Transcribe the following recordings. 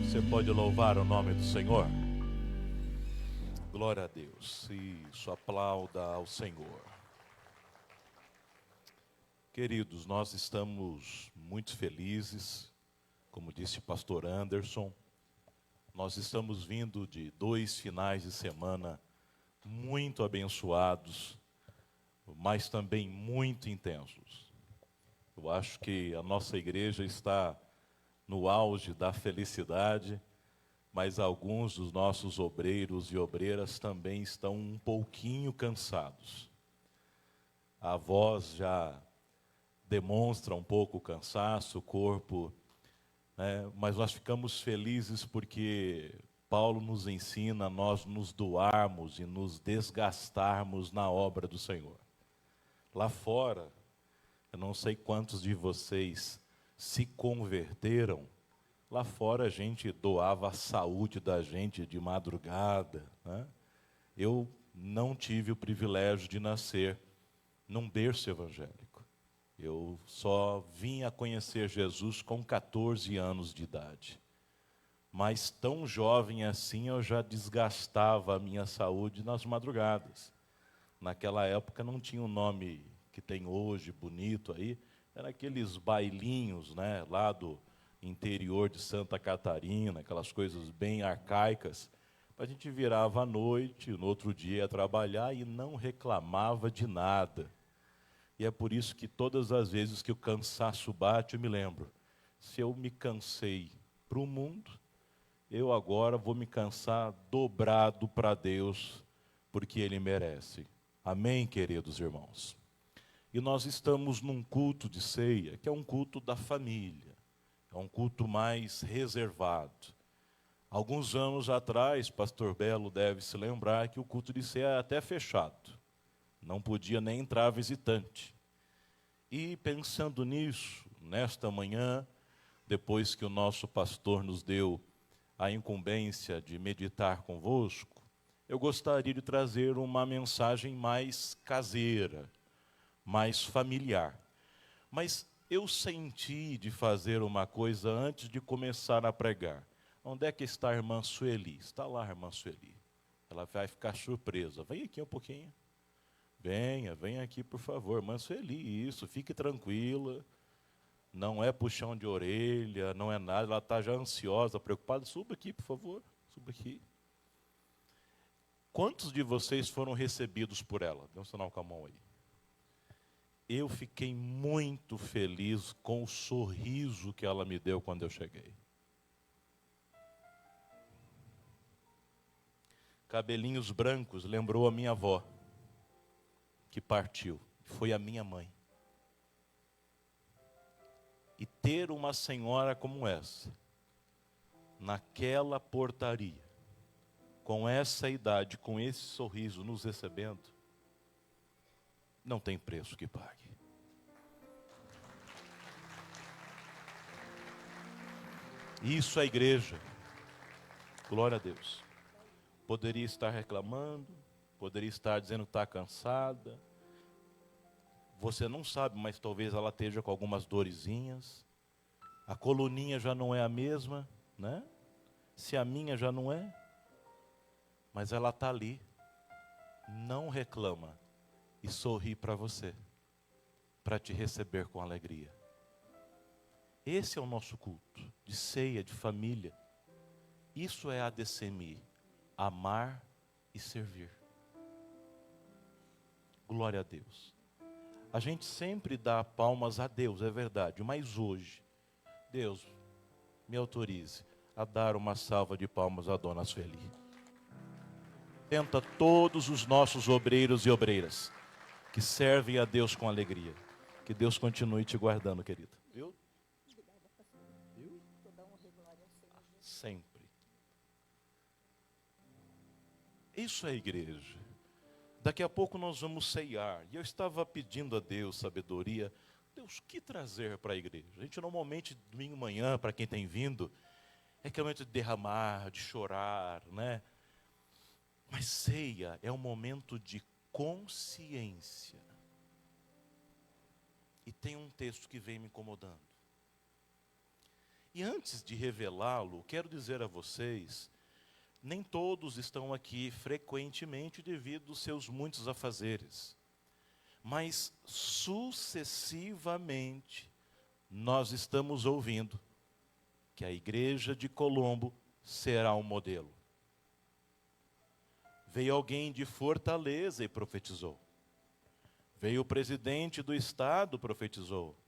Você pode louvar o nome do Senhor? Glória a Deus. Isso, aplauda ao Senhor. Queridos, nós estamos muito felizes, como disse o pastor Anderson. Nós estamos vindo de 2 finais de semana muito abençoados, mas também muito intensos. Eu acho que a nossa igreja está no auge da felicidade, mas alguns dos nossos obreiros e obreiras também estão um pouquinho cansados. A voz já demonstra um pouco o cansaço, o corpo, né? Mas nós ficamos felizes porque Paulo nos ensina a nós nos doarmos e nos desgastarmos na obra do Senhor. Lá fora, eu não sei quantos de vocês se converteram. Lá fora a gente doava a saúde da gente de madrugada, né? Eu não tive o privilégio de nascer num berço evangélico. Eu só vim a conhecer Jesus com 14 anos de idade. Mas tão jovem assim eu já desgastava a minha saúde nas madrugadas. Naquela época não tinha o nome que tem hoje, bonito aí. Era aqueles bailinhos, né, lá do interior de Santa Catarina, aquelas coisas bem arcaicas. A gente virava à noite, no outro dia ia trabalhar e não reclamava de nada. E é por isso que todas as vezes que o cansaço bate, eu me lembro. Se eu me cansei para o mundo, eu agora vou me cansar dobrado para Deus, porque Ele merece. Amém, queridos irmãos? E nós estamos num culto de ceia, que é um culto da família. É um culto mais reservado. Alguns anos atrás, pastor Belo deve se lembrar que o culto de ceia era até fechado. Não podia nem entrar visitante. E pensando nisso, nesta manhã, depois que o nosso pastor nos deu a incumbência de meditar convosco, eu gostaria de trazer uma mensagem mais caseira, mais familiar. Mas eu senti de fazer uma coisa antes de começar a pregar. Onde é que está a irmã Sueli? Está lá a irmã Sueli. Ela vai ficar surpresa. Vem aqui um pouquinho. Venha aqui, por favor. Irmã Sueli, isso, fique tranquila. Não é puxão de orelha, não é nada. Ela está já ansiosa, preocupada. Suba aqui, por favor. Suba aqui. Quantos de vocês foram recebidos por ela? Dê um sinal com a mão aí. Eu fiquei muito feliz com o sorriso que ela me deu quando eu cheguei. Cabelinhos brancos, lembrou a minha avó, que partiu. Foi a minha mãe. E ter uma senhora como essa, naquela portaria, com essa idade, com esse sorriso nos recebendo, não tem preço que pague. Isso é igreja. Glória a Deus. Poderia estar reclamando, poderia estar dizendo que está cansada. Você não sabe, mas talvez ela esteja com algumas dorezinhas. A coluninha já não é a mesma, né? Se a minha já não é. Mas ela está ali, não reclama e sorri para você, para te receber com alegria. Esse é o nosso culto, de ceia, de família. Isso é a ADCMI, amar e servir. Glória a Deus. A gente sempre dá palmas a Deus, é verdade, mas hoje, Deus, me autorize a dar uma salva de palmas à dona Sueli. Tenta todos os nossos obreiros e obreiras que servem a Deus com alegria. Que Deus continue te guardando, querida. Viu? Sempre. Isso é igreja. Daqui a pouco nós vamos ceiar. E eu estava pedindo a Deus sabedoria. Deus, o que trazer para a igreja? A gente normalmente, domingo de manhã, para quem tem vindo, é aquele momento de derramar, de chorar, né? Mas ceia é um momento de consciência. E tem um texto que vem me incomodando. E antes de revelá-lo, quero dizer a vocês, nem todos estão aqui frequentemente devido aos seus muitos afazeres. Mas sucessivamente nós estamos ouvindo que a igreja de Colombo será um modelo. Veio alguém de Fortaleza e profetizou. Veio o presidente do estado, profetizou.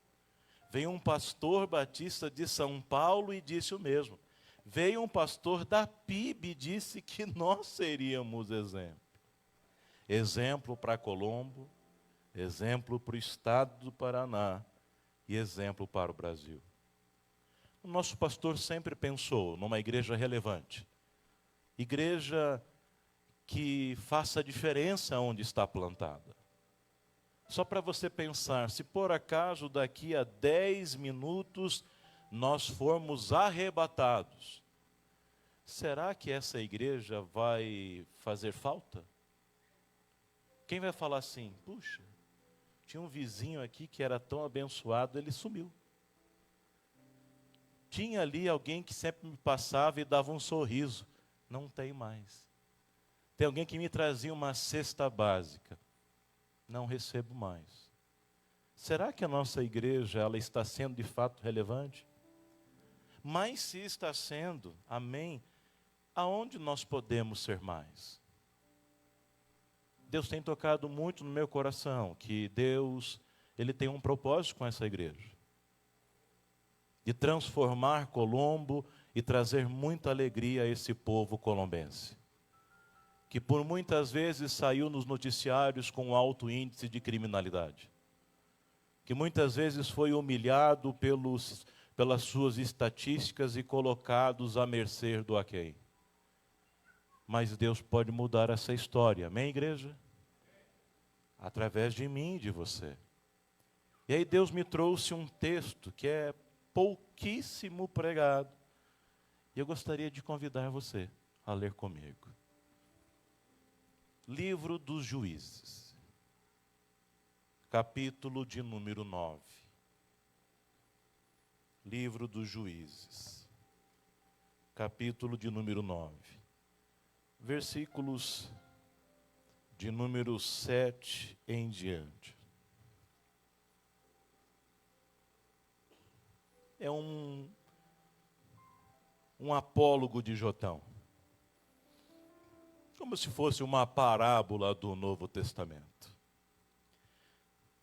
Veio um pastor batista de São Paulo e disse o mesmo. Veio um pastor da PIB e disse que nós seríamos exemplo. Exemplo para Colombo, exemplo para o estado do Paraná e exemplo para o Brasil. O nosso pastor sempre pensou numa igreja relevante. Igreja que faça diferença onde está plantada. Só para você pensar, se por acaso daqui a 10 minutos nós formos arrebatados, será que essa igreja vai fazer falta? Quem vai falar assim, puxa, tinha um vizinho aqui que era tão abençoado, ele sumiu. Tinha ali alguém que sempre me passava e dava um sorriso, não tem mais. Tem alguém que me trazia uma cesta básica, não recebo mais. Será que a nossa igreja ela está sendo de fato relevante? Mas se está sendo, amém, aonde nós podemos ser mais? Deus tem tocado muito no meu coração, que Deus, Ele tem um propósito com essa igreja. De transformar Colombo e trazer muita alegria a esse povo colombense. Que por muitas vezes saiu nos noticiários com alto índice de criminalidade. Que muitas vezes foi humilhado pelas suas estatísticas e colocados à mercê do aquém. Mas Deus pode mudar essa história, amém, igreja? Através de mim e de você. E aí Deus me trouxe um texto que é pouquíssimo pregado. E eu gostaria de convidar você a ler comigo. Livro dos Juízes, capítulo de número 9. Livro dos Juízes, capítulo de número 9. Versículos de número 7 em diante. É um apólogo de Jotão. Como se fosse uma parábola do Novo Testamento.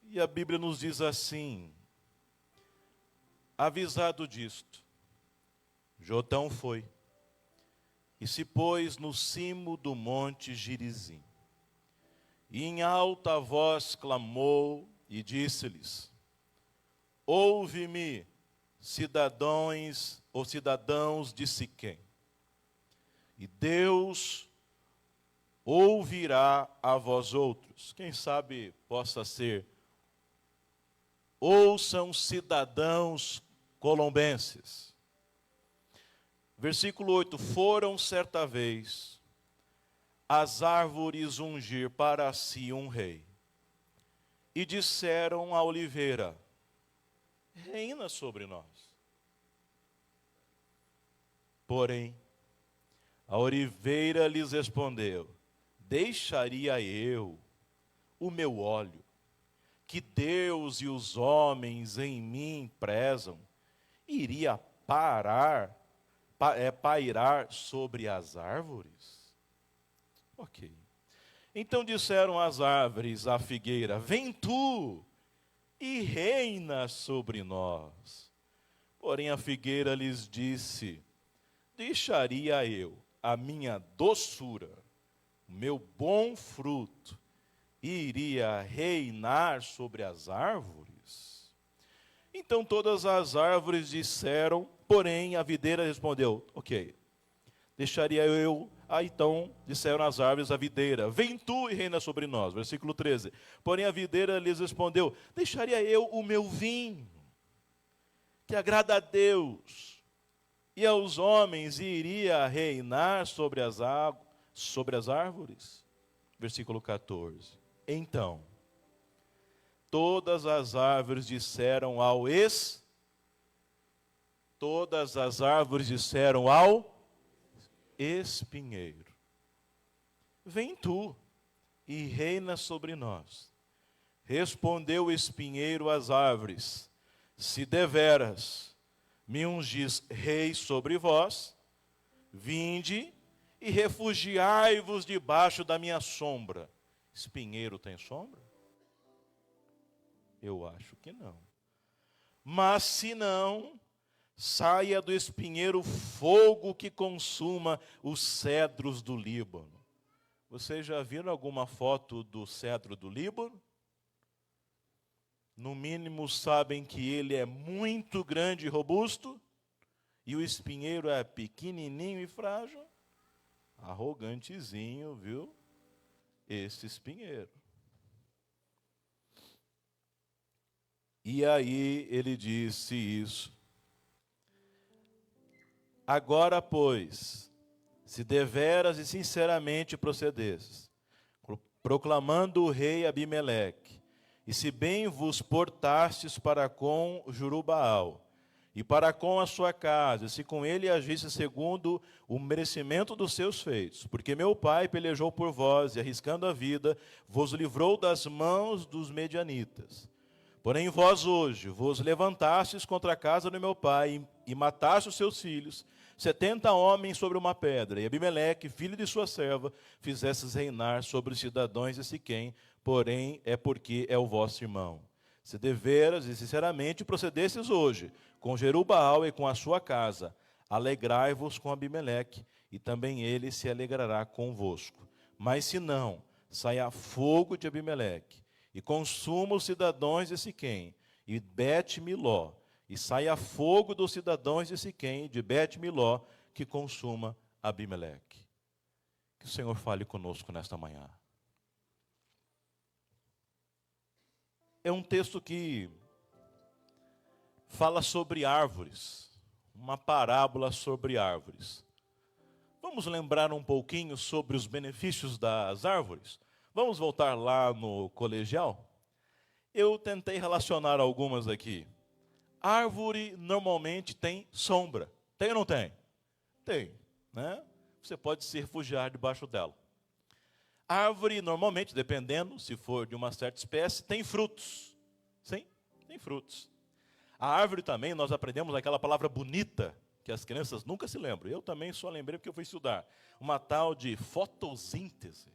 E a Bíblia nos diz assim, avisado disto, Jotão foi e se pôs no cimo do monte Gerizim. E em alta voz clamou e disse-lhes, ouve-me, cidadãos ou cidadãos de Siquém. E Deus ouvirá a vós outros. Quem sabe possa ser, ouçam cidadãos colombenses. Versículo 8, foram certa vez as árvores ungir para si um rei. E disseram à oliveira, reina sobre nós. Porém, a oliveira lhes respondeu, deixaria eu o meu óleo, que Deus e os homens em mim prezam, iria pairar sobre as árvores? Ok. Então disseram as árvores à figueira, vem tu e reina sobre nós. Porém a figueira lhes disse, deixaria eu a minha doçura, o meu bom fruto, iria reinar sobre as árvores? Então todas as árvores disseram, porém a videira respondeu, ok, deixaria eu, então disseram as árvores à videira, vem tu e reina sobre nós. Versículo 13, porém a videira lhes respondeu, deixaria eu o meu vinho, que agrada a Deus, e aos homens, e iria reinar sobre as árvores. Versículo 14. Então, todas as árvores disseram ao Todas as árvores disseram ao espinheiro: vem tu e reina sobre nós. Respondeu o espinheiro às árvores: se deveras me ungis rei sobre vós, vinde e refugiai-vos debaixo da minha sombra. Espinheiro tem sombra? Eu acho que não. Mas se não, saia do espinheiro fogo que consuma os cedros do Líbano. Vocês já viram alguma foto do cedro do Líbano? No mínimo sabem que ele é muito grande e robusto, e o espinheiro é pequenininho e frágil. Arrogantezinho, viu? Esse espinheiro. E aí ele disse isso: agora, pois, se deveras e sinceramente procedesses, proclamando o rei Abimeleque, e se bem vos portastes para com Jurubaal, e para com a sua casa, e se com ele agisse segundo o merecimento dos seus feitos, porque meu pai pelejou por vós, e arriscando a vida, vos livrou das mãos dos medianitas. Porém vós hoje vos levantastes contra a casa do meu pai, e matastes os seus filhos, 70 homens sobre uma pedra, e Abimeleque, filho de sua serva, fizestes reinar sobre os cidadãos de Siquém, porém é porque é o vosso irmão. Se deveras e sinceramente procedestes hoje com Jerubaal e com a sua casa, alegrai-vos com Abimeleque, e também ele se alegrará convosco. Mas se não, saia fogo de Abimeleque, e consuma os cidadãos de Siquém, e Bet-Miló, e saia fogo dos cidadãos de Siquém, de Bet-Miló, que consuma Abimeleque. Que o Senhor fale conosco nesta manhã. É um texto que fala sobre árvores, uma parábola sobre árvores. Vamos lembrar um pouquinho sobre os benefícios das árvores? Vamos voltar lá no colegial? Eu tentei relacionar algumas aqui. Árvore normalmente tem sombra. Tem ou não tem? Tem, né? Você pode se refugiar debaixo dela. Árvore normalmente, dependendo, se for de uma certa espécie, tem frutos. Sim, tem frutos. A árvore também, nós aprendemos aquela palavra bonita, que as crianças nunca se lembram. Eu também só lembrei porque eu fui estudar. Uma tal de fotossíntese.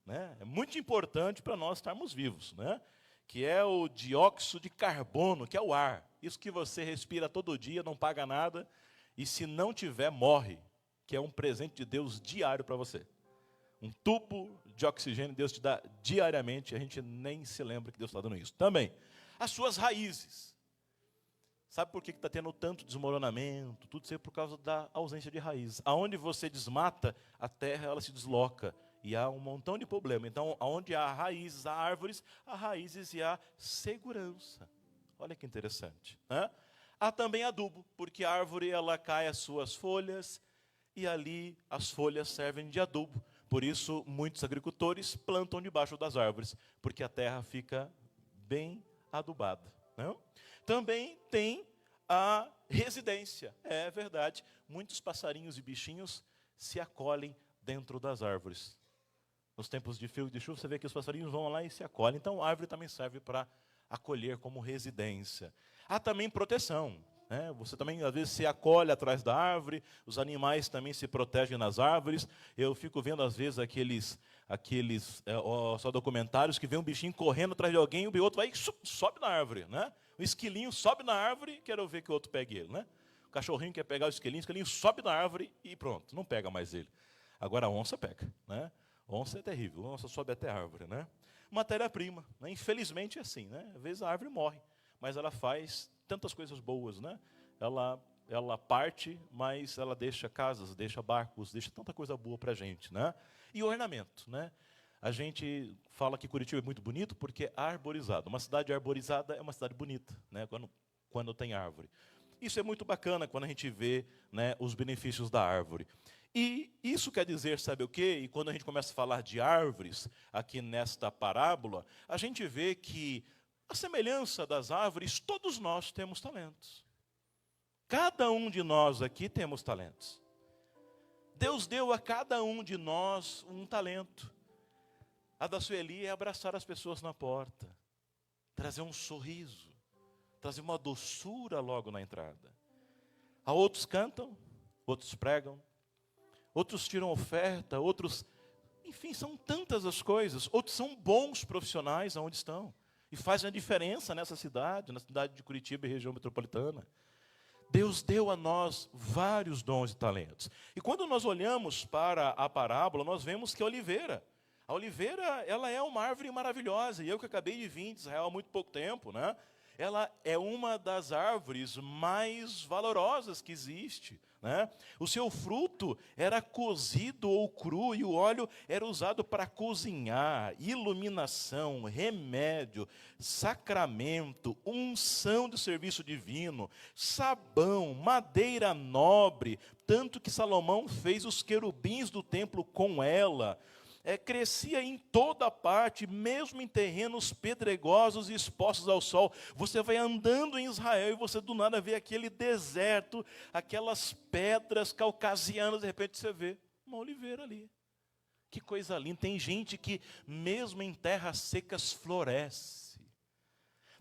Né? É muito importante para nós estarmos vivos, né? Que é o dióxido de carbono, que é o ar. Isso que você respira todo dia, não paga nada, e se não tiver, morre, que é um presente de Deus diário para você. Um tubo de oxigênio Deus te dá diariamente, a gente nem se lembra que Deus está dando isso. Também, as suas raízes. Sabe por que está tendo tanto desmoronamento? Tudo isso é por causa da ausência de raízes. Aonde você desmata, a terra ela se desloca. E há um montão de problema. Então, onde há raízes, há árvores, há raízes e há segurança. Olha que interessante. Né? Há também adubo, porque a árvore ela cai as suas folhas, e ali as folhas servem de adubo. Por isso, muitos agricultores plantam debaixo das árvores, porque a terra fica bem adubada. Não? Também tem a residência. É verdade, muitos passarinhos e bichinhos se acolhem dentro das árvores. Nos tempos de frio e de chuva, você vê que os passarinhos vão lá e se acolhem. Então, a árvore também serve para acolher como residência. Há também proteção. Né? Você também, às vezes, se acolhe atrás da árvore. Os animais também se protegem nas árvores. Eu fico vendo, às vezes, aqueles só documentários que vê um bichinho correndo atrás de alguém, e o outro vai e sobe na árvore. Né? O esquilinho sobe na árvore, quero ver que o outro pegue ele. Né? O cachorrinho quer pegar o esquilinho sobe na árvore e pronto, não pega mais ele. Agora a onça pega. Né? Onça é terrível, onça sobe até a árvore, né? Matéria-prima, né? Infelizmente é assim, né? Às vezes a árvore morre, mas ela faz tantas coisas boas, né? Ela parte, mas ela deixa casas, deixa barcos, deixa tanta coisa boa para a gente, né? E ornamento, né? A gente fala que Curitiba é muito bonito porque é arborizado. Uma cidade arborizada é uma cidade bonita, né? Quando tem árvore. Isso é muito bacana quando a gente vê, né, os benefícios da árvore. E isso quer dizer, sabe o quê? E quando a gente começa a falar de árvores, aqui nesta parábola, a gente vê que, a semelhança das árvores, todos nós temos talentos. Cada um de nós aqui temos talentos. Deus deu a cada um de nós um talento. A da Sueli é abraçar as pessoas na porta, trazer um sorriso, trazer uma doçura logo na entrada. A outros cantam, outros pregam, outros tiram oferta, outros... Enfim, são tantas as coisas. Outros são bons profissionais aonde estão. E fazem a diferença nessa cidade, na cidade de Curitiba e região metropolitana. Deus deu a nós vários dons e talentos. E quando nós olhamos para a parábola, nós vemos que a oliveira, ela é uma árvore maravilhosa. E eu que acabei de vir de Israel há muito pouco tempo, né? Ela é uma das árvores mais valorosas que existe, né? O seu fruto era cozido ou cru e o óleo era usado para cozinhar, iluminação, remédio, sacramento, unção de serviço divino, sabão, madeira nobre, tanto que Salomão fez os querubins do templo com ela. Crescia em toda parte, mesmo em terrenos pedregosos e expostos ao sol. Você vai andando em Israel e você do nada vê aquele deserto, aquelas pedras caucasianas, de repente você vê uma oliveira ali. Que coisa linda. Tem gente que mesmo em terras secas floresce.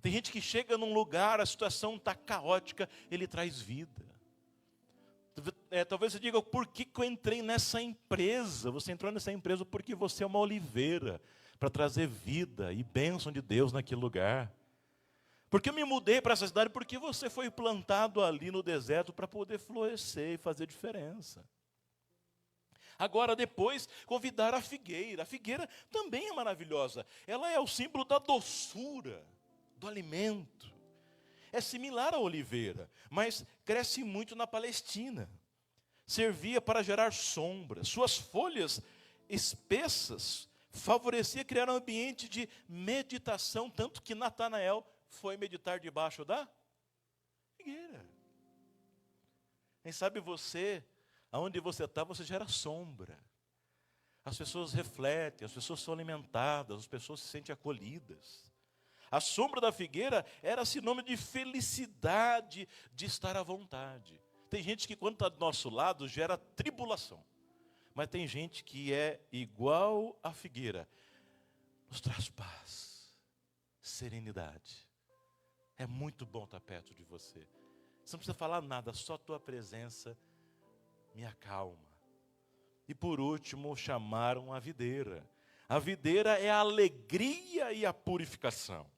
Tem gente que chega num lugar, a situação está caótica, ele traz vida. Talvez você diga, por que eu entrei nessa empresa? Você entrou nessa empresa porque você é uma oliveira, para trazer vida e bênção de Deus naquele lugar. Porque eu me mudei para essa cidade, porque você foi plantado ali no deserto para poder florescer e fazer diferença. Agora depois, convidar a figueira. A figueira também é maravilhosa. Ela é o símbolo da doçura, do alimento. É similar à oliveira, mas cresce muito na Palestina. Servia para gerar sombra. Suas folhas espessas favoreciam criar um ambiente de meditação, tanto que Natanael foi meditar debaixo da figueira. Quem sabe você, aonde você está, você gera sombra. As pessoas refletem, as pessoas são alimentadas, as pessoas se sentem acolhidas. A sombra da figueira era sinônimo de felicidade, de estar à vontade. Tem gente que quando está do nosso lado gera tribulação. Mas tem gente que é igual à figueira. Nos traz paz, serenidade. É muito bom estar perto de você. Você não precisa falar nada, só a tua presença me acalma. E por último, chamaram a videira. A videira é a alegria e a purificação.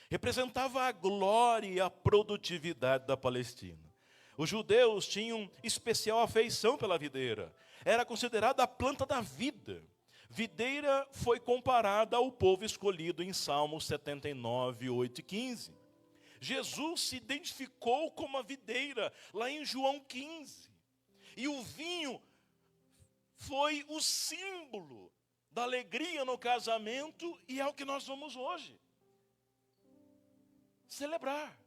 Representava a glória e a produtividade da Palestina. Os judeus tinham especial afeição pela videira. Era considerada a planta da vida. Videira foi comparada ao povo escolhido em Salmos 79, 8 e 15. Jesus se identificou como a videira, lá em João 15. E o vinho foi o símbolo da alegria no casamento e é o que nós vamos hoje celebrar.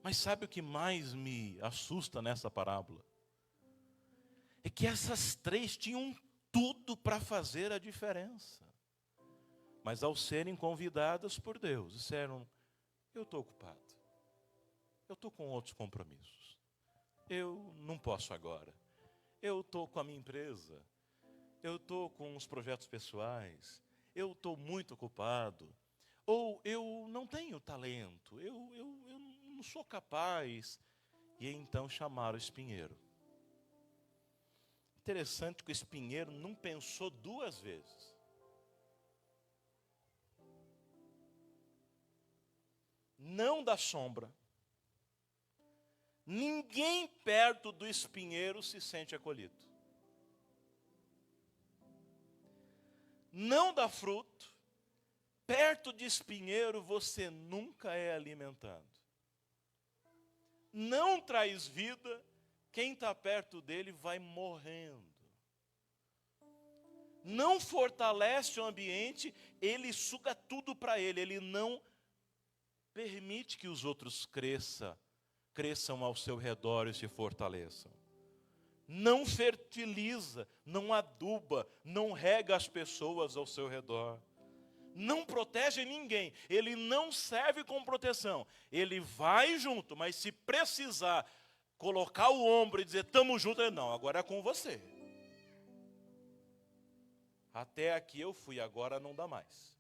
Mas sabe o que mais me assusta nessa parábola? É que essas três tinham tudo para fazer a diferença. Mas ao serem convidadas por Deus, disseram, eu estou ocupado. Eu estou com outros compromissos. Eu não posso agora. Eu estou com a minha empresa. Eu estou com os projetos pessoais. Eu estou muito ocupado. Ou eu não tenho talento. Eu não sou capaz. E então chamaram o espinheiro. Interessante que o espinheiro não pensou duas vezes. Não dá sombra. Ninguém perto do espinheiro se sente acolhido. Não dá fruto. Perto de espinheiro você nunca é alimentado. Não traz vida, quem está perto dele vai morrendo. Não fortalece o ambiente, ele suga tudo para ele, ele não permite que os outros cresçam ao seu redor e se fortaleçam. Não fertiliza, não aduba, não rega as pessoas ao seu redor. não protege ninguém, ele não serve como proteção. Ele vai junto, mas se precisar colocar o ombro e dizer, estamos juntos, ele não, agora é com você. Até aqui eu fui, agora não dá mais.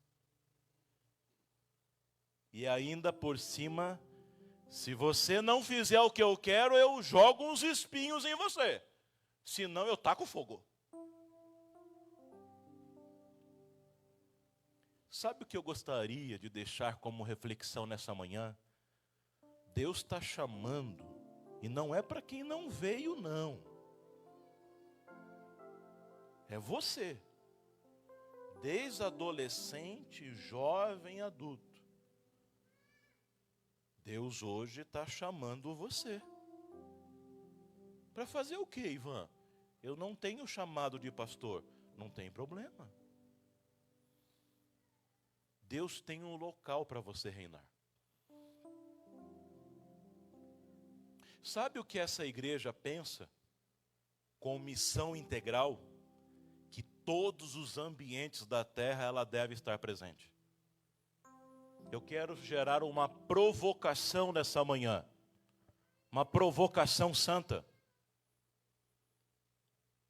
E ainda por cima, se você não fizer o que eu quero, eu jogo uns espinhos em você. Senão eu taco fogo. Sabe o que eu gostaria de deixar como reflexão nessa manhã? Deus está chamando, e não é para quem não veio, não. É você. Desde adolescente, jovem, adulto. Deus hoje está chamando você. Para fazer o quê, Ivan? Eu não tenho chamado de pastor. Não tem problema. Deus tem um local para você reinar. Sabe o que essa igreja pensa? Com missão integral, que todos os ambientes da terra ela deve estar presente. Eu quero gerar uma provocação nessa manhã. Uma provocação santa.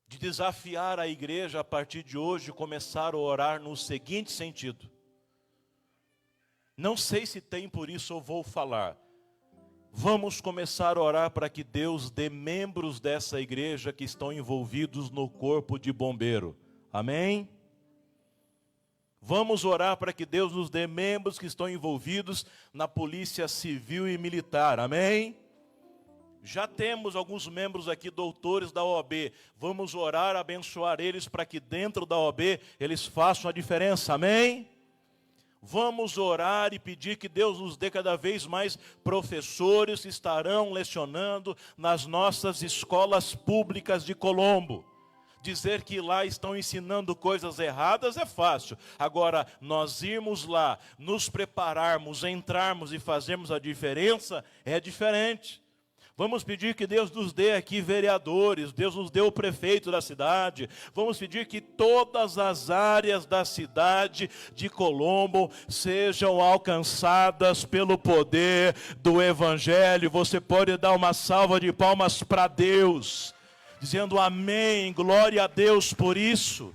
De desafiar a igreja a partir de hoje, começar a orar no seguinte sentido. Não sei se tem, por isso eu vou falar. Vamos começar a orar para que Deus dê membros dessa igreja que estão envolvidos no corpo de bombeiro. Amém? Vamos orar para que Deus nos dê membros que estão envolvidos na polícia civil e militar. Amém? Já temos alguns membros aqui, doutores da OAB. Vamos orar, abençoar eles para que dentro da OAB eles façam a diferença. Amém? Vamos orar e pedir que Deus nos dê cada vez mais professores que estarão lecionando nas nossas escolas públicas de Colombo. Dizer que lá estão ensinando coisas erradas é fácil. Agora, nós irmos lá, nos prepararmos, entrarmos e fazermos a diferença é diferente. Vamos pedir que Deus nos dê aqui vereadores, Deus nos dê o prefeito da cidade. Vamos pedir que todas as áreas da cidade de Colombo sejam alcançadas pelo poder do Evangelho. Você pode dar uma salva de palmas para Deus, dizendo amém, glória a Deus por isso.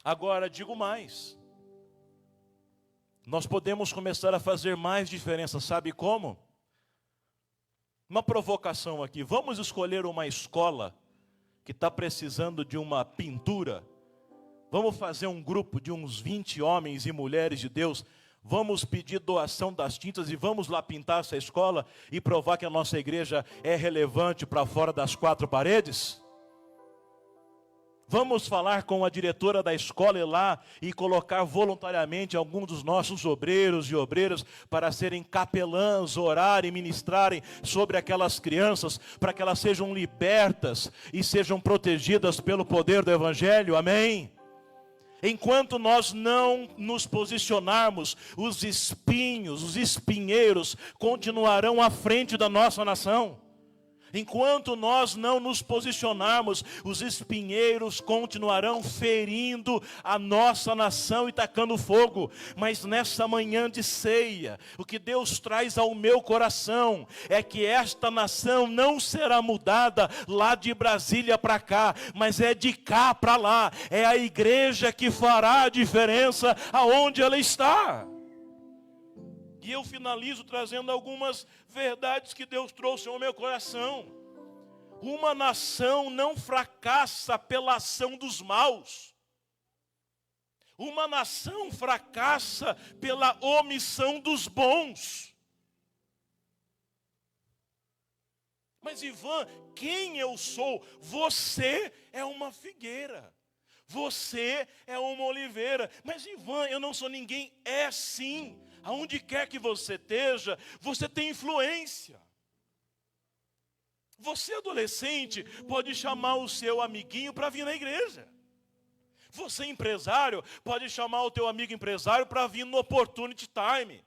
Agora, digo mais. Nós podemos começar a fazer mais diferença, sabe como? Uma provocação aqui, vamos escolher uma escola que está precisando de uma pintura. Vamos fazer um grupo de uns 20 homens e mulheres de Deus. Vamos pedir doação das tintas e vamos lá pintar essa escola e provar que a nossa igreja é relevante para fora das quatro paredes? Vamos falar com a diretora da escola ir lá e colocar voluntariamente alguns dos nossos obreiros e obreiras para serem capelãs, orar e ministrarem sobre aquelas crianças, para que elas sejam libertas e sejam protegidas pelo poder do Evangelho, amém? Enquanto nós não nos posicionarmos, os espinhos, os espinheiros continuarão à frente da nossa nação. Enquanto nós não nos posicionarmos, os espinheiros continuarão ferindo a nossa nação e tacando fogo. Mas nessa manhã de ceia, o que Deus traz ao meu coração é que esta nação não será mudada lá de Brasília para cá, mas é de cá para lá. É a igreja que fará a diferença aonde ela está. E eu finalizo trazendo algumas verdades que Deus trouxe ao meu coração. Uma nação não fracassa pela ação dos maus. Uma nação fracassa pela omissão dos bons. Mas Ivan, quem eu sou? Você é uma figueira. Você é uma oliveira. Mas Ivan, eu não sou ninguém. É sim. Aonde quer que você esteja, você tem influência. Você, adolescente, pode chamar o seu amiguinho para vir na igreja. Você, empresário, pode chamar o teu amigo empresário para vir no Opportunity Time.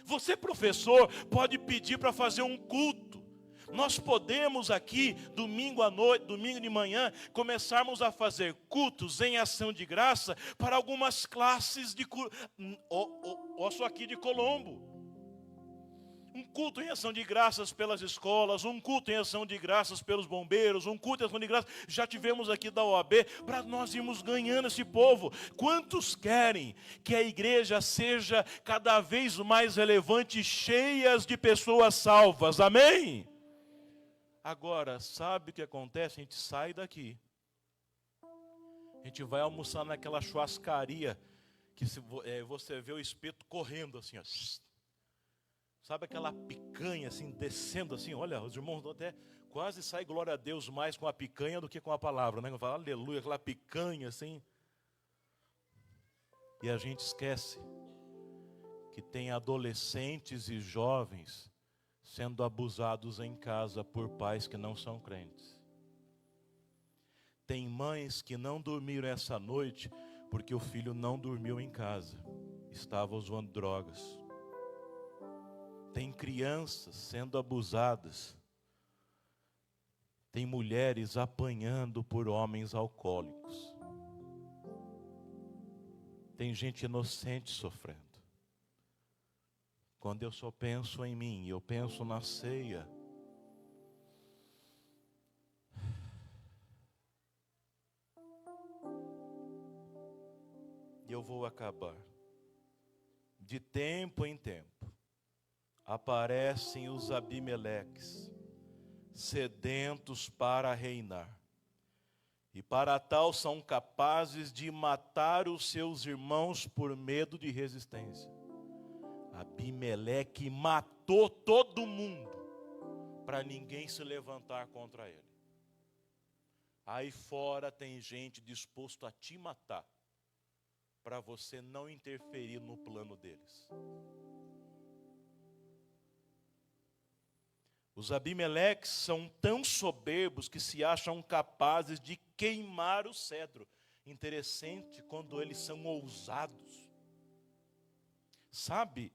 Você, professor, pode pedir para fazer um culto. Nós podemos aqui, domingo à noite, domingo de manhã, começarmos a fazer cultos em ação de graça para algumas classes de só aqui de Colombo. Um culto em ação de graças pelas escolas, um culto em ação de graças pelos bombeiros, um culto em ação de graças, já tivemos aqui da OAB, para nós irmos ganhando esse povo. Quantos querem que a igreja seja cada vez mais relevante, cheias de pessoas salvas, amém? Agora, sabe o que acontece? A gente sai daqui, a gente vai almoçar naquela churrascaria, que você vê o espeto correndo assim, ó. Sabe aquela picanha assim, descendo assim, olha, os irmãos até quase sai glória a Deus mais com a picanha do que com a palavra, né? Eu falo, aleluia, aquela picanha assim. E a gente esquece que tem adolescentes e jovens sendo abusados em casa por pais que não são crentes. Tem mães que não dormiram essa noite porque o filho não dormiu em casa, estava usando drogas. Tem crianças sendo abusadas. Tem mulheres apanhando por homens alcoólicos. Tem gente inocente sofrendo. Quando eu só penso em mim, eu penso na ceia. E eu vou acabar. De tempo em tempo, aparecem os Abimeleques, sedentos para reinar. E para tal são capazes de matar os seus irmãos por medo de resistência. Abimeleque matou todo mundo para ninguém se levantar contra ele. Aí fora tem gente disposto a te matar para você não interferir no plano deles. Os Abimeleques são tão soberbos que se acham capazes de queimar o cedro. Interessante quando eles são ousados. Sabe,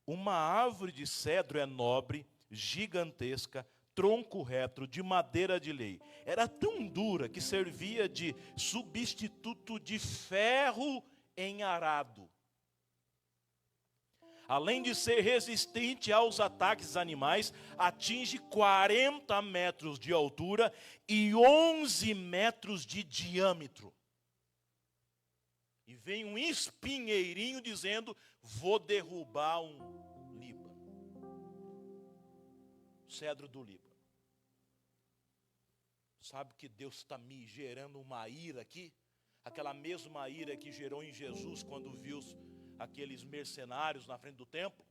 uma árvore de cedro é nobre, gigantesca, tronco reto, de madeira de lei. Era tão dura que servia de substituto de ferro em arado. Além de ser resistente aos ataques animais, atinge 40 metros de altura e 11 metros de diâmetro. E vem um espinheirinho dizendo, vou derrubar um Líbano. Cedro do Líbano. Sabe que Deus está me gerando uma ira aqui? Aquela mesma ira que gerou em Jesus quando viu aqueles mercenários na frente do templo.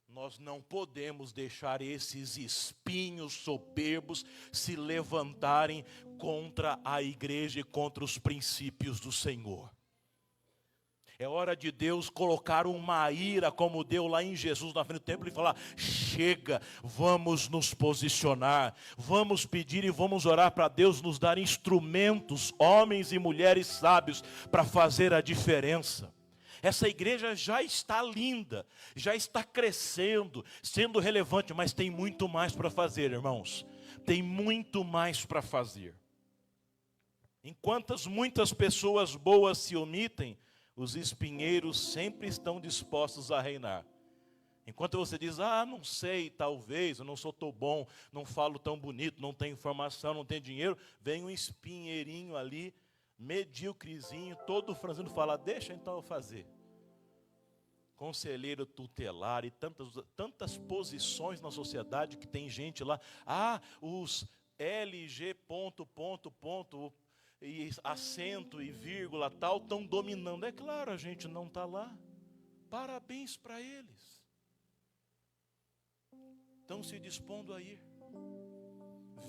Nós não podemos deixar esses espinhos soberbos se levantarem contra a igreja e contra os princípios do Senhor. É hora de Deus colocar uma ira como deu lá em Jesus na frente do templo e falar, chega, vamos nos posicionar, vamos pedir e vamos orar para Deus nos dar instrumentos, homens e mulheres sábios, para fazer a diferença. Essa igreja já está linda, já está crescendo, sendo relevante, mas tem muito mais para fazer, irmãos. Tem muito mais para fazer. Enquanto muitas pessoas boas se omitem, os espinheiros sempre estão dispostos a reinar. Enquanto você diz, não sei, talvez, eu não sou tão bom, não falo tão bonito, não tenho informação, não tenho dinheiro, vem um espinheirinho ali, medíocrezinho, todo franzino, fala, deixa então eu fazer. Conselheiro tutelar e tantas posições na sociedade que tem gente lá, os LG e acento e vírgula tal estão dominando. É claro, a gente não está lá. Parabéns para eles. Estão se dispondo a ir.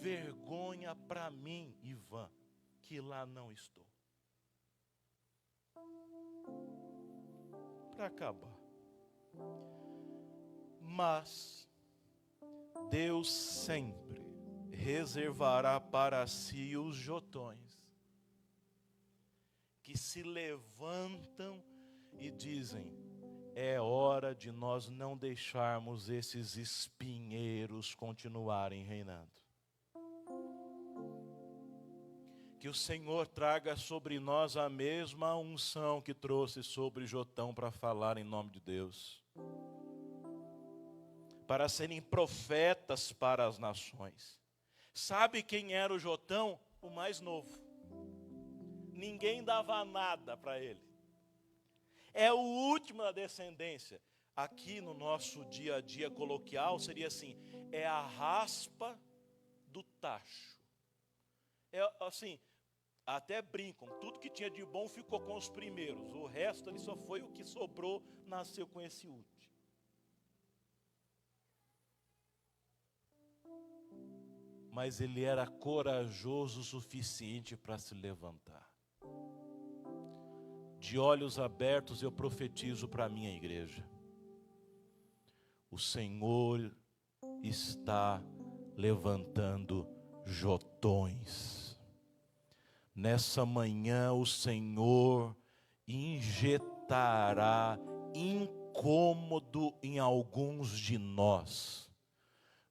Vergonha para mim, Ivan, que lá não estou. Para acabar. Mas Deus sempre reservará para si os jotões que se levantam e dizem, é hora de nós não deixarmos esses espinheiros continuarem reinando. Que o Senhor traga sobre nós a mesma unção que trouxe sobre Jotão para falar em nome de Deus. Para serem profetas para as nações. Sabe quem era o Jotão? O mais novo. Ninguém dava nada para ele. É o último da descendência. Aqui no nosso dia a dia coloquial seria assim, é a raspa do tacho. É assim, até brincam, tudo que tinha de bom ficou com os primeiros. O resto ali só foi o que sobrou, nasceu com esse último. Mas ele era corajoso o suficiente para se levantar. De olhos abertos eu profetizo para a minha igreja. O Senhor está levantando Jotões. Nessa manhã o Senhor injetará incômodo em alguns de nós.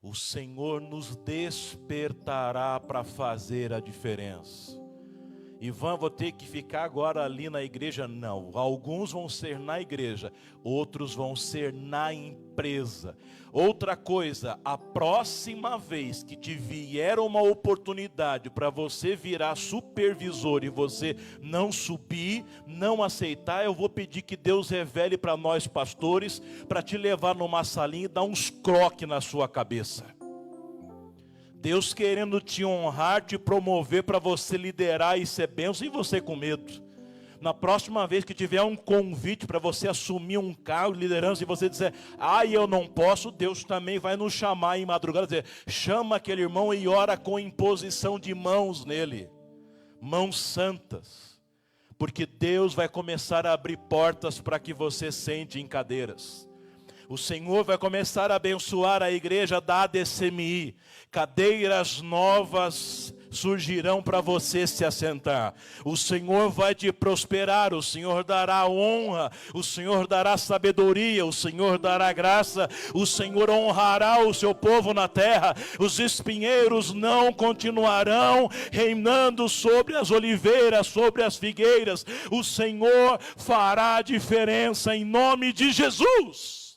O Senhor nos despertará para fazer a diferença. Ivan, vou ter que ficar agora ali na igreja? Não, alguns vão ser na igreja, outros vão ser na empresa. Outra coisa, a próxima vez que te vier uma oportunidade para você virar supervisor e você não subir, não aceitar, eu vou pedir que Deus revele para nós pastores, para te levar numa salinha e dar uns croques na sua cabeça. Deus querendo te honrar, te promover para você liderar e ser bênção, e você com medo. Na próxima vez que tiver um convite para você assumir um cargo de liderança e você dizer, eu não posso, Deus também vai nos chamar em madrugada, dizer, chama aquele irmão e ora com imposição de mãos nele, mãos santas, porque Deus vai começar a abrir portas para que você sente em cadeiras. O Senhor vai começar a abençoar a igreja da ADCMI. Cadeiras novas surgirão para você se assentar. O Senhor vai te prosperar, o Senhor dará honra, o Senhor dará sabedoria, o Senhor dará graça, o Senhor honrará o seu povo na terra. Os espinheiros não continuarão reinando sobre as oliveiras, sobre as figueiras. O Senhor fará a diferença em nome de Jesus.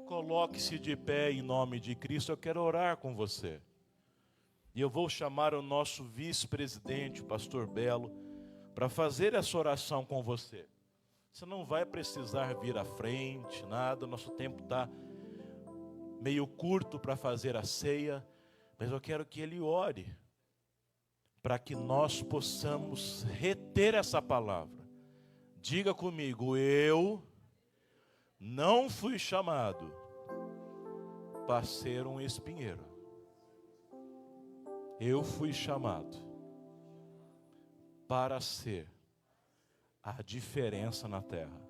Coloque-se de pé em nome de Cristo, eu quero orar com você. E eu vou chamar o nosso vice-presidente, o pastor Belo, para fazer essa oração com você. Você não vai precisar vir à frente, nada, nosso tempo está meio curto para fazer a ceia, mas eu quero que ele ore, para que nós possamos reter essa palavra. Diga comigo, eu não fui chamado para ser um espinheiro. Eu fui chamado para ser a diferença na terra.